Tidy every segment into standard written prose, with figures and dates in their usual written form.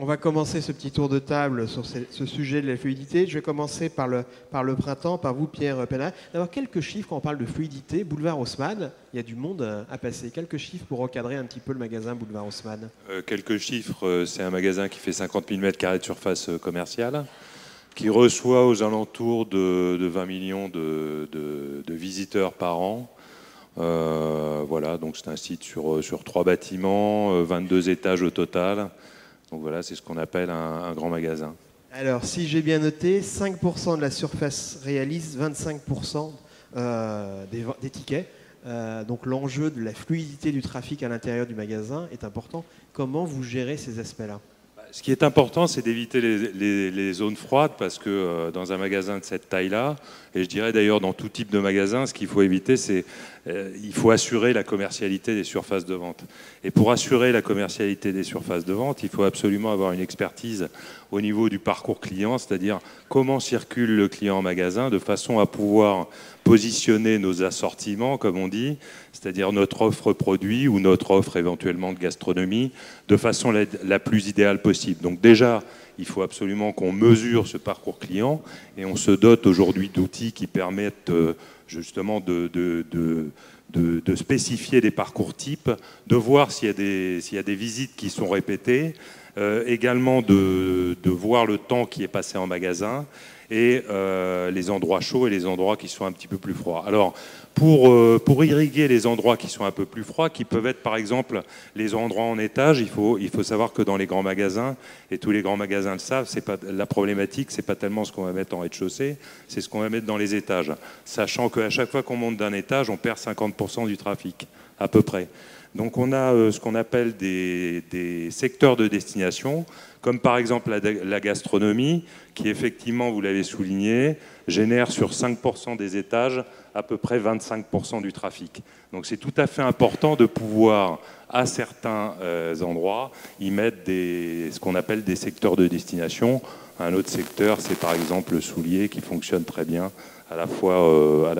On va commencer ce petit tour de table sur ce sujet de la fluidité. Je vais commencer par le printemps, par vous, Pierre Penat. D'abord, quelques chiffres quand on parle de fluidité. Boulevard Haussmann, il y a du monde à passer. Quelques chiffres pour recadrer un petit peu le magasin Boulevard Haussmann. Quelques chiffres, c'est un magasin qui fait 50 000 m² de surface commerciale, qui reçoit aux alentours de 20 millions de visiteurs par an. Voilà, donc c'est un site sur 3 bâtiments, 22 étages au total. Donc voilà, c'est ce qu'on appelle un grand magasin. Alors, si j'ai bien noté, 5% de la surface réalise 25% des tickets. Donc l'enjeu de la fluidité du trafic à l'intérieur du magasin est important. Comment vous gérez ces aspects-là ? Ce qui est important, c'est d'éviter les zones froides, parce que dans un magasin de cette taille-là, et je dirais d'ailleurs dans tout type de magasin, ce qu'il faut éviter, c'est il faut assurer la commercialité des surfaces de vente. Et pour assurer la commercialité des surfaces de vente, il faut absolument avoir une expertise au niveau du parcours client, c'est-à-dire comment circule le client en magasin, de façon à pouvoir positionner nos assortiments, comme on dit, c'est-à-dire notre offre produit ou notre offre éventuellement de gastronomie, de façon la plus idéale possible. Donc déjà, il faut absolument qu'on mesure ce parcours client, et on se dote aujourd'hui d'outils qui permettent justement de spécifier des parcours types, de voir s'il y a des visites qui sont répétées, également de voir le temps qui est passé en magasin, et les endroits chauds et les endroits qui sont un petit peu plus froids. Alors, pour irriguer les endroits qui sont un peu plus froids, qui peuvent être par exemple les endroits en étage, il faut savoir que dans les grands magasins, et tous les grands magasins le savent, la problématique, c'est pas tellement ce qu'on va mettre en rez-de-chaussée, c'est ce qu'on va mettre dans les étages. Sachant qu'à chaque fois qu'on monte d'un étage, on perd 50% du trafic, à peu près. Donc on a ce qu'on appelle des secteurs de destination, comme par exemple la gastronomie, qui effectivement, vous l'avez souligné, génère sur 5% des étages à peu près 25% du trafic. Donc c'est tout à fait important de pouvoir, à certains endroits, y mettre ce qu'on appelle des secteurs de destination. Un autre secteur, c'est par exemple le soulier, qui fonctionne très bien, à la fois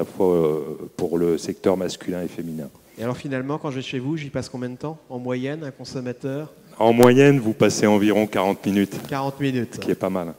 pour le secteur masculin et féminin. Et alors finalement, quand je vais chez vous, j'y passe combien de temps en moyenne, un consommateur ? En moyenne, vous passez environ 40 minutes. 40 minutes. Ce qui est pas mal.